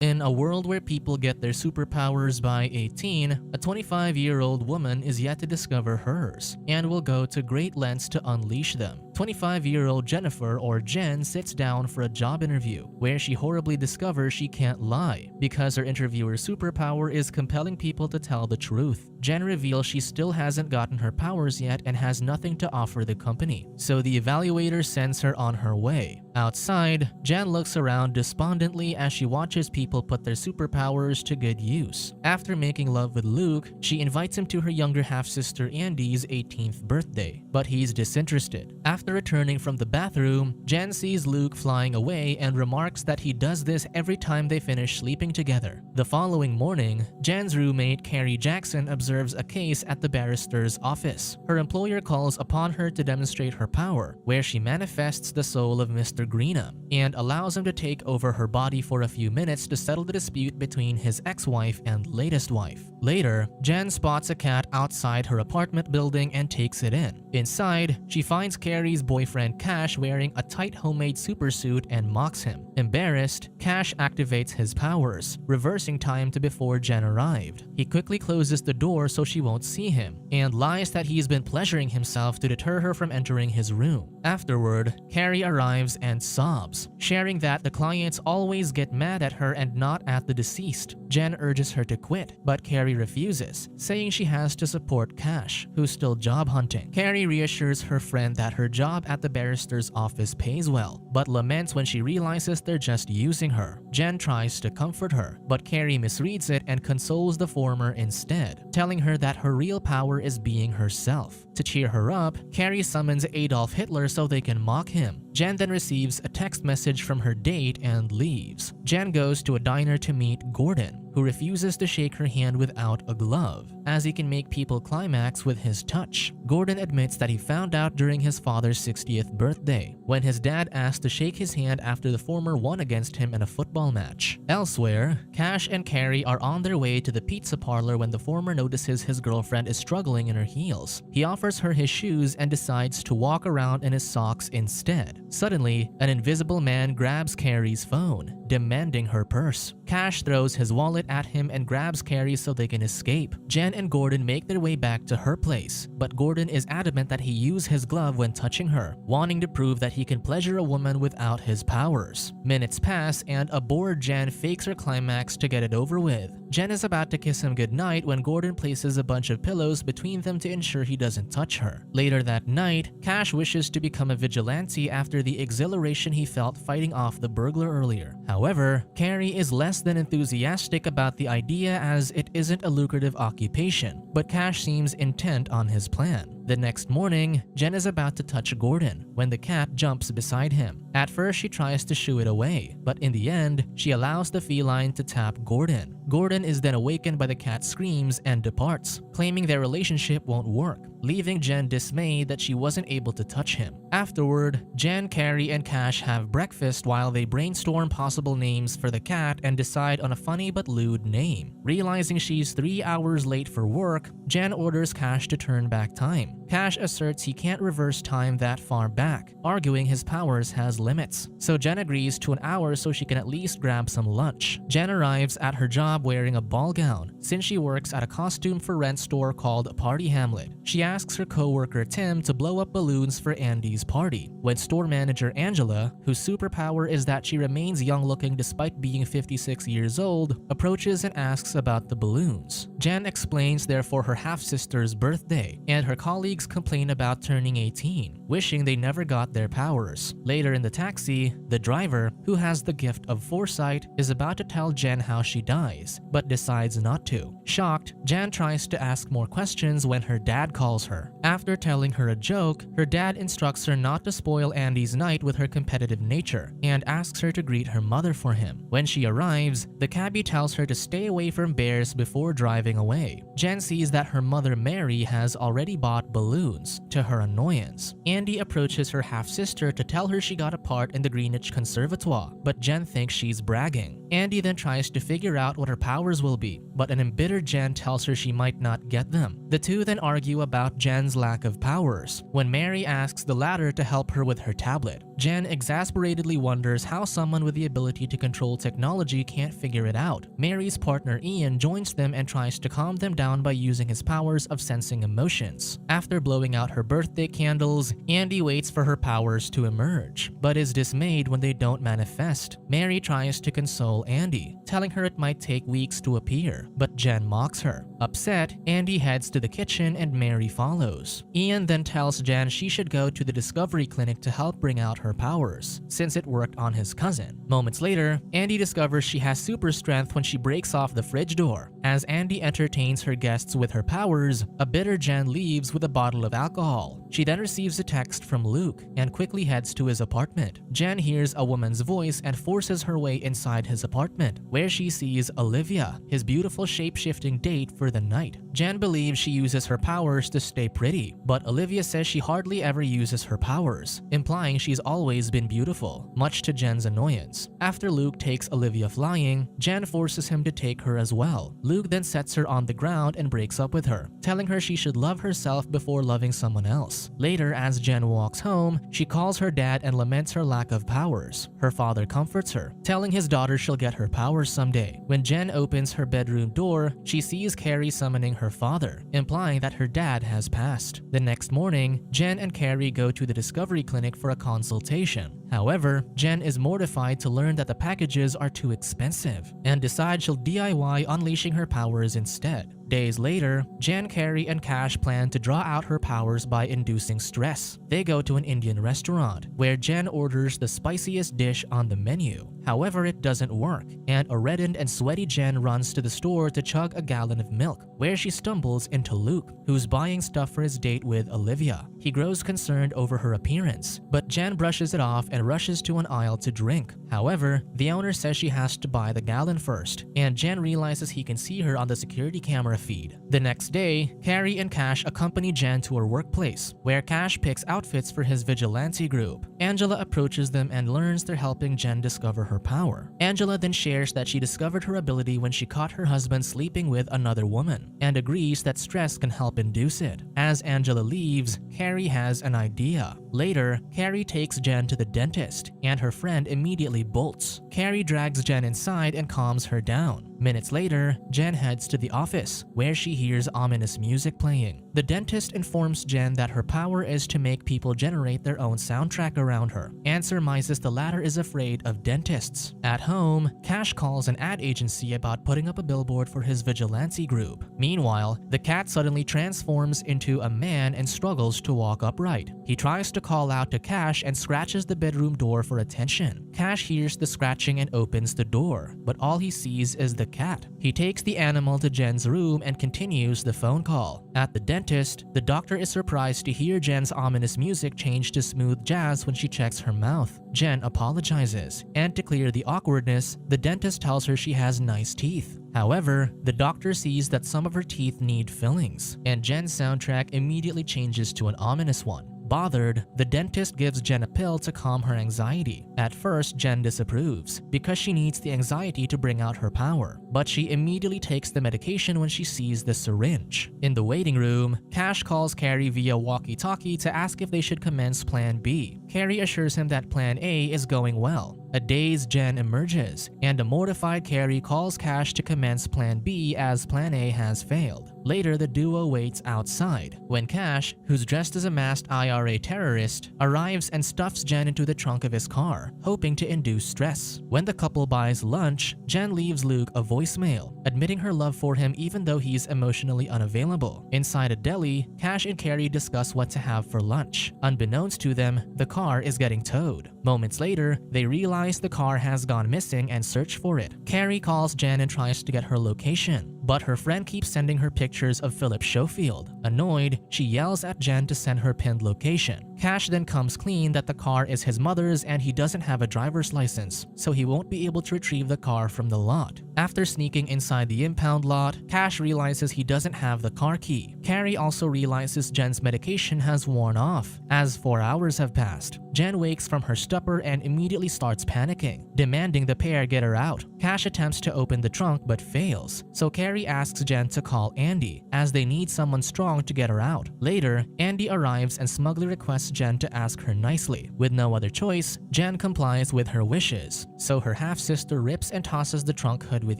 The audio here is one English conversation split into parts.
In a world where people get their superpowers by 18, a 25-year-old woman is yet to discover hers and will go to great lengths to unleash them. 25-year-old Jennifer, or Jen, sits down for a job interview where she horribly discovers she can't lie because her interviewer's superpower is compelling people to tell the truth. Jen reveals she still hasn't gotten her powers yet and has nothing to offer the company, so the evaluator sends her on her way. Outside, Jen looks around despondently as she watches people put their superpowers to good use. After making love with Luke, she invites him to her younger half-sister Andy's 18th birthday, but he's disinterested. After returning from the bathroom, Jen sees Luke flying away and remarks that he does this every time they finish sleeping together. The following morning, Jen's roommate Carrie Jackson observes a case at the barrister's office. Her employer calls upon her to demonstrate her power, where she manifests the soul of Mr. Greenham and allows him to take over her body for a few minutes to settle the dispute between his ex-wife and latest wife. Later, Jen spots a cat outside her apartment building and takes it in. Inside, she finds Carrie's boyfriend Cash wearing a tight homemade supersuit and mocks him. Embarrassed, Cash activates his powers, reversing time to before Jen arrived. He quickly closes the door so she won't see him, and lies that he's been pleasuring himself to deter her from entering his room. Afterward, Carrie arrives and sobs, sharing that the clients always get mad at her and not at the deceased. Jen urges her to quit, but Carrie refuses, saying she has to support Cash, who's still job hunting. Carrie reassures her friend that her job at the barrister's office pays well, but laments when she realizes they're just using her. Jen tries to comfort her, but Carrie misreads it and consoles the former instead, telling her that her real power is being herself. To cheer her up, Carrie summons Adolf Hitler so they can mock him. Jen then receives a text message from her date and leaves. Jen goes to a diner to meet Gordon, who refuses to shake her hand without a glove, as he can make people climax with his touch. Gordon admits that he found out during his father's 60th birthday, when his dad asked to shake his hand after the former won against him in a football match. Elsewhere, Cash and Carrie are on their way to the pizza parlor when the former notices his girlfriend is struggling in her heels. He offers her his shoes and decides to walk around in his socks instead. Suddenly, an invisible man grabs Carrie's phone, demanding her purse. Cash throws his wallet at him and grabs Carrie so they can escape. Jen and Gordon make their way back to her place, but Gordon is adamant that he use his glove when touching her, wanting to prove that he can pleasure a woman without his powers. Minutes pass and a bored Jen fakes her climax to get it over with. Jen is about to kiss him goodnight when Gordon places a bunch of pillows between them to ensure he doesn't touch her. Later that night, Cash wishes to become a vigilante after the exhilaration he felt fighting off the burglar earlier. However, Carrie is less than enthusiastic about the idea as it isn't a lucrative occupation, but Cash seems intent on his plan. The next morning, Jen is about to touch Gordon when the cat jumps beside him. At first, she tries to shoo it away, but in the end, she allows the feline to tap Gordon. Gordon is then awakened by the cat's screams and departs, claiming their relationship won't work, leaving Jen dismayed that she wasn't able to touch him. Afterward, Jen, Carrie, and Cash have breakfast while they brainstorm possible names for the cat and decide on a funny but lewd name. Realizing she's 3 hours late for work, Jen orders Cash to turn back time. Cash asserts he can't reverse time that far back, arguing his powers has limits. So Jen agrees to an hour so she can at least grab some lunch. Jen arrives at her job wearing a ball gown, since she works at a costume for rent store called Party Hamlet. She asks her co-worker Tim to blow up balloons for Andy's party, when store manager Angela, whose superpower is that she remains young-looking despite being 56 years old, approaches and asks about the balloons. Jen explains they're for her half-sister's birthday, and her colleagues complain about turning 18, wishing they never got their powers. Later in the taxi, the driver, who has the gift of foresight, is about to tell Jen how she dies, but decides not to. Shocked, Jen tries to ask more questions when her dad calls her. After telling her a joke, her dad instructs her not to spoil Andy's night with her competitive nature, and asks her to greet her mother for him. When she arrives, the cabbie tells her to stay away from bears before driving driving away. Jen sees that her mother Mary has already bought balloons, to her annoyance. Andy approaches her half-sister to tell her she got a part in the Greenwich Conservatoire, but Jen thinks she's bragging. Andy then tries to figure out what her powers will be, but an embittered Jen tells her she might not get them. The two then argue about Jen's lack of powers, when Mary asks the latter to help her with her tablet. Jen exasperatedly wonders how someone with the ability to control technology can't figure it out. Mary's partner Ian joins them and tries to calm them down by using his powers of sensing emotions. After blowing out her birthday candles, Andy waits for her powers to emerge, but is dismayed when they don't manifest. Mary tries to console Andy, telling her it might take weeks to appear, but Jen mocks her. Upset, Andy heads to the kitchen and Mary follows. Ian then tells Jen she should go to the Discovery Clinic to help bring out her powers, since it worked on his cousin. Moments later, Andy discovers she has super strength when she breaks off the fridge door. As Andy entertains her guests with her powers, a bitter Jen leaves with a bottle of alcohol. She then receives a text from Luke and quickly heads to his apartment. Jen hears a woman's voice and forces her way inside his apartment, where she sees Olivia, his beautiful shape-shifting date for the night. Jen believes she uses her powers to stay pretty, but Olivia says she hardly ever uses her powers, implying she's always been beautiful, much to Jen's annoyance. After Luke takes Olivia flying, Jen forces him to take her as well. Luke then sets her on the ground and breaks up with her, telling her she should love herself before loving someone else. Later, as Jen walks home, she calls her dad and laments her lack of powers. Her father comforts her, telling his daughter she'll get her powers someday. When Jen opens her bedroom door, she sees Carrie summoning her father, implying that her dad has passed. The next morning, Jen and Carrie go to the Discovery Clinic for a consultation. However, Jen is mortified to learn that the packages are too expensive and decides she'll DIY unleashing her powers instead. Days later, Jen, Carrie, and Cash plan to draw out her powers by inducing stress. They go to an Indian restaurant, where Jen orders the spiciest dish on the menu. However, it doesn't work, and a reddened and sweaty Jen runs to the store to chug a gallon of milk, where she stumbles into Luke, who's buying stuff for his date with Olivia. He grows concerned over her appearance, but Jen brushes it off and rushes to an aisle to drink. However, the owner says she has to buy the gallon first, and Jen realizes he can see her on the security camera feed. The next day, Carrie and Cash accompany Jen to her workplace, where Cash picks outfits for his vigilante group. Angela approaches them and learns they're helping Jen discover her power. Angela then shares that she discovered her ability when she caught her husband sleeping with another woman, and agrees that stress can help induce it. As Angela leaves, Carrie has an idea. Later, Carrie takes Jen to the dentist, and her friend immediately bolts. Carrie drags Jen inside and calms her down. Minutes later, Jen heads to the office, where she hears ominous music playing. The dentist informs Jen that her power is to make people generate their own soundtrack around her, and surmises the latter is afraid of dentists. At home, Cash calls an ad agency about putting up a billboard for his vigilante group. Meanwhile, the cat suddenly transforms into a man and struggles to walk upright. He tries to call out to Cash and scratches the bedroom door for attention. Cash hears the scratching and opens the door, but all he sees is the cat. He takes the animal to Jen's room and continues the phone call. At the dentist, the doctor is surprised to hear Jen's ominous music change to smooth jazz when she checks her mouth. Jen apologizes, and to clear the awkwardness, the dentist tells her she has nice teeth. However, the doctor sees that some of her teeth need fillings, and Jen's soundtrack immediately changes to an ominous one. Bothered, the dentist gives Jen a pill to calm her anxiety. At first, Jen disapproves, because she needs the anxiety to bring out her power, but she immediately takes the medication when she sees the syringe. In the waiting room, Cash calls Carrie via walkie-talkie to ask if they should commence Plan B. Carrie assures him that Plan A is going well. A dazed Jen emerges, and a mortified Carrie calls Cash to commence Plan B as Plan A has failed. Later, the duo waits outside, when Cash, who's dressed as a masked IRA terrorist, arrives and stuffs Jen into the trunk of his car, hoping to induce stress. When the couple buys lunch, Jen leaves Luke a voicemail, admitting her love for him even though he's emotionally unavailable. Inside a deli, Cash and Carrie discuss what to have for lunch. Unbeknownst to them, the car is getting towed. Moments later, they realize the car has gone missing and search for it. Carrie calls Jen and tries to get her location, but her friend keeps sending her pictures of Philip Schofield. Annoyed, she yells at Jen to send her pinned location. Cash then comes clean that the car is his mother's and he doesn't have a driver's license, so he won't be able to retrieve the car from the lot. After sneaking inside the impound lot, Cash realizes he doesn't have the car key. Carrie also realizes Jen's medication has worn off. As 4 hours have passed, Jen wakes from her stupor and immediately starts panicking, demanding the pair get her out. Cash attempts to open the trunk but fails, so Carrie asks Jen to call Andy, as they need someone strong to get her out. Later, Andy arrives and smugly requests Jen to ask her nicely. With no other choice, Jen complies with her wishes, so her half-sister rips and tosses the trunk hood with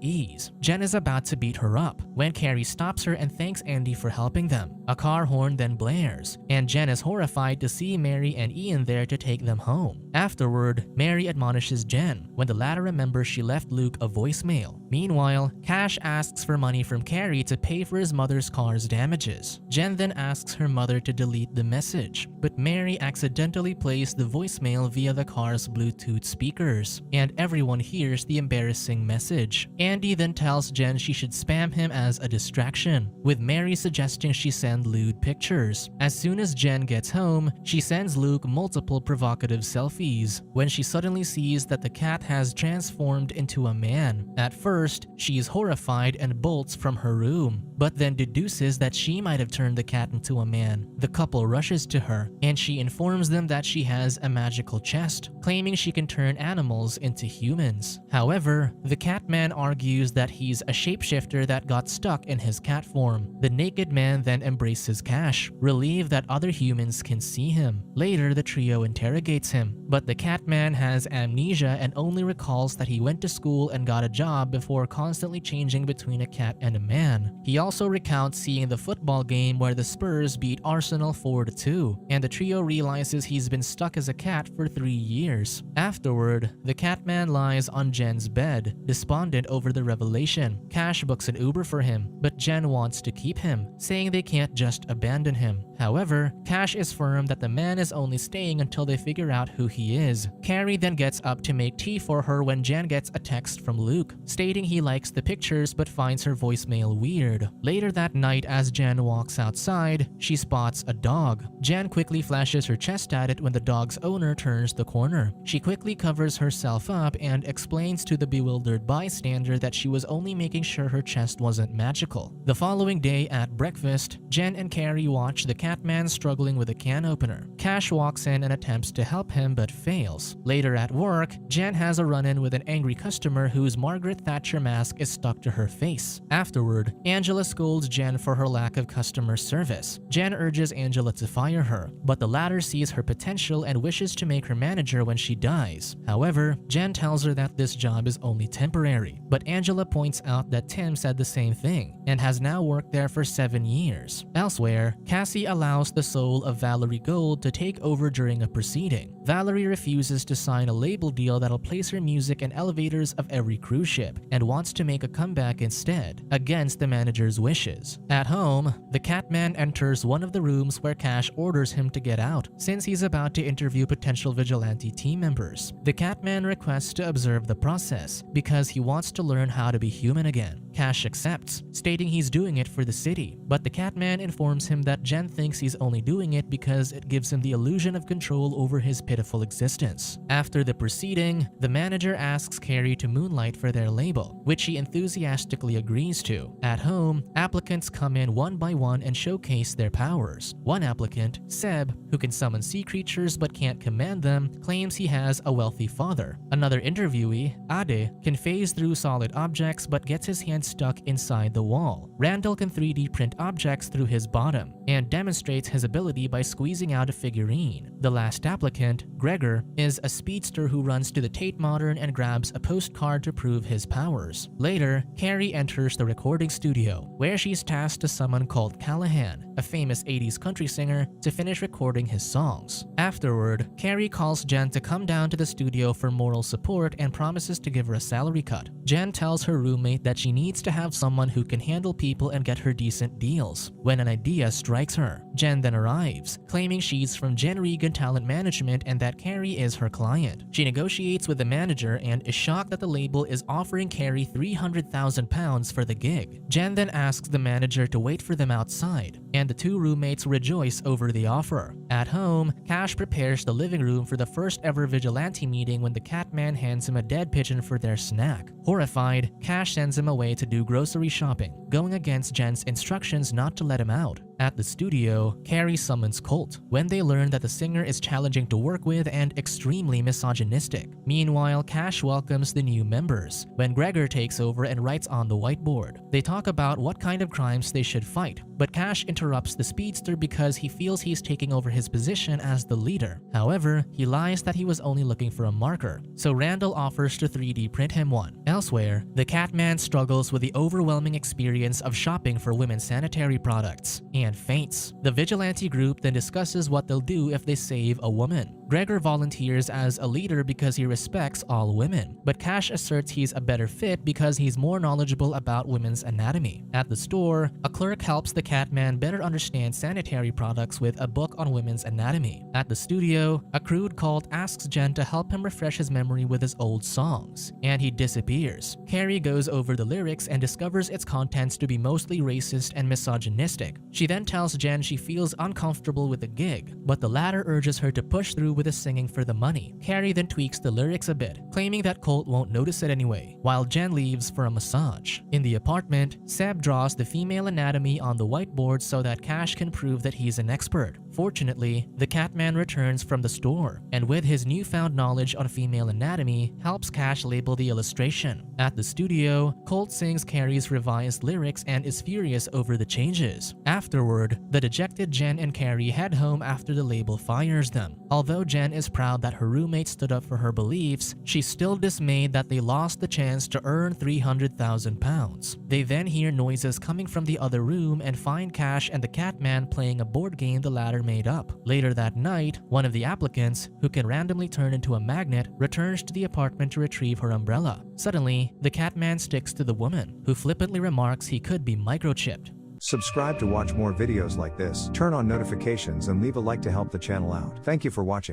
ease. Jen is about to beat her up when Carrie stops her and thanks Andy for helping them. A car horn then blares, and Jen is horrified to see Mary and Ian there to take them home. Afterward, Mary admonishes Jen when the latter remembers she left Luke a voicemail. Meanwhile, Cash asks for money from Carrie to pay for his mother's car's damages. Jen then asks her mother to delete the message, but Mary accidentally plays the voicemail via the car's Bluetooth speakers, and everyone hears the embarrassing message. Andy then tells Jen she should spam him as a distraction, with Mary suggesting she send lewd pictures. As soon as Jen gets home, she sends Luke multiple provocative selfies when she suddenly sees that the cat has transformed into a man. At first, she is horrified and bolts from her room, but then deduces that she might have turned the cat into a man. The couple rushes to her, and she informs them that she has a magical chest, claiming she can turn animals into humans. However, the cat man argues that he's a shapeshifter that got stuck in his cat form. The naked man then embraces Cash, relieved that other humans can see him. Later, the trio interrogates him, but the cat man has amnesia and only recalls that he went to school and got a job before constantly changing between a cat and a man. He also recounts seeing the football game where the Spurs beat Arsenal 4-2, and the trio realizes he's been stuck as a cat for 3 years. Afterward, the cat man lies on Jen's bed, despondent over the revelation. Cash books an Uber for him, but Jen wants to keep him, saying they can't just abandon him. However, Cash is firm that the man is only staying until they figure out who he is. Carrie then gets up to make tea for her when Jen gets a text from Luke, stating he likes the pictures but finds her voicemail weird. Later that night, as Jen walks outside, she spots a dog. Jen quickly flashes her chest at it when the dog's owner turns the corner. She quickly covers herself up and explains to the bewildered bystander that she was only making sure her chest wasn't magical. The following day at breakfast, Jen and Carrie watch the cat man struggling with a can opener. Cash walks in and attempts to help him but fails. Later at work, Jen has a run-in with an angry customer whose Margaret Thatcher mask is stuck to her face. Afterward, Angela scolds Jen for her lack of customer service. Jen urges Angela to fire her, but the latter sees her potential and wishes to make her manager when she dies. However, Jen tells her that this job is only temporary, but Angela points out that Tim said the same thing and has now worked there for 7 years. Elsewhere, Cassie allows the soul of Valerie Gold to take over during a proceeding. Valerie refuses to sign a label deal that'll place her music in elevators of every cruise ship and wants to make a comeback instead, against the manager's wishes. At home, the Catman enters one of the rooms where Cash orders him to get out, since he's about to interview potential vigilante team members. The Catman requests to observe the process because he wants to learn how to be human again. Cash accepts, stating he's doing it for the city, but the Catman informs him that Jen thinks he's only doing it because it gives him the illusion of control over his pitiful existence. After the proceeding, the manager asks Carrie to moonlight for their label, which she enthusiastically agrees to. At home, applicants come in one by one and showcase their powers. One applicant, Seb, who can summon sea creatures but can't command them, claims he has a wealthy father. Another interviewee, Ade, can phase through solid objects but gets his hand stuck inside the wall. Randall can 3D print objects through his bottom and demonstrates his ability by squeezing out a figurine. The last applicant, Gregor, is a speedster who runs to the Tate Modern and grabs a postcard to prove his powers. Later, Carrie enters the recording studio, where she's tasked to someone called Callahan, a famous 80s country singer, to finish recording his songs. Afterward, Carrie calls Jen to come down to the studio for moral support and promises to give her a salary cut. Jen tells her roommate that she needs to have someone who can handle people and get her decent deals, when an idea strikes her. Jen then arrives, claiming she's from Jen Regan in talent management and that Carrie is her client. She negotiates with the manager and is shocked that the label is offering Carrie £300,000 for the gig. Jen then asks the manager to wait for them outside, and the two roommates rejoice over the offer. At home, Cash prepares the living room for the first ever vigilante meeting when the Catman hands him a dead pigeon for their snack. Horrified, Cash sends him away to do grocery shopping, going against Jen's instructions not to let him out. At the studio, Carrie summons Colt when they learn that the singer is challenging to work with and extremely misogynistic. Meanwhile, Cash welcomes the new members when Gregor takes over and writes on the whiteboard. They talk about what kind of crimes they should fight, but Cash interrupts the speedster because he feels he's taking over his position as the leader. However, he lies that he was only looking for a marker, so Randall offers to 3D print him one. Elsewhere, the Catman struggles with the overwhelming experience of shopping for women's sanitary products and faints. The vigilante group then discusses what they'll do if they save a woman. Gregor volunteers as a leader because he respects all women, but Cash asserts he's a better fit because he's more knowledgeable about women's anatomy. At the store, a clerk helps the Catman better understand sanitary products with a book on women's anatomy. At the studio, a crude Colt asks Jen to help him refresh his memory with his old songs, and he disappears. Carrie goes over the lyrics and discovers its contents to be mostly racist and misogynistic. She then tells Jen she feels uncomfortable with the gig, but the latter urges her to push through with the singing for the money. Carrie then tweaks the lyrics a bit, claiming that Colt won't notice it anyway, while Jen leaves for a massage. In the apartment, Seb draws the female anatomy on the whiteboard so that Cash can prove that he's an expert. Fortunately, the Catman returns from the store, and with his newfound knowledge on female anatomy, helps Cash label the illustration. At the studio, Colt sings Carrie's revised lyrics and is furious over the changes. Afterward, the dejected Jen and Carrie head home after the label fires them. Although Jen is proud that her roommate stood up for her beliefs, she's still dismayed that they lost the chance to earn £300,000. They then hear noises coming from the other room and find Cash and the Catman playing a board game the latter made up. Later that night, one of the applicants, who can randomly turn into a magnet, returns to the apartment to retrieve her umbrella. Suddenly, the Catman sticks to the woman, who flippantly remarks he could be microchipped. Subscribe to watch more videos like this, turn on notifications and leave a like to help the channel out. Thank you for watching.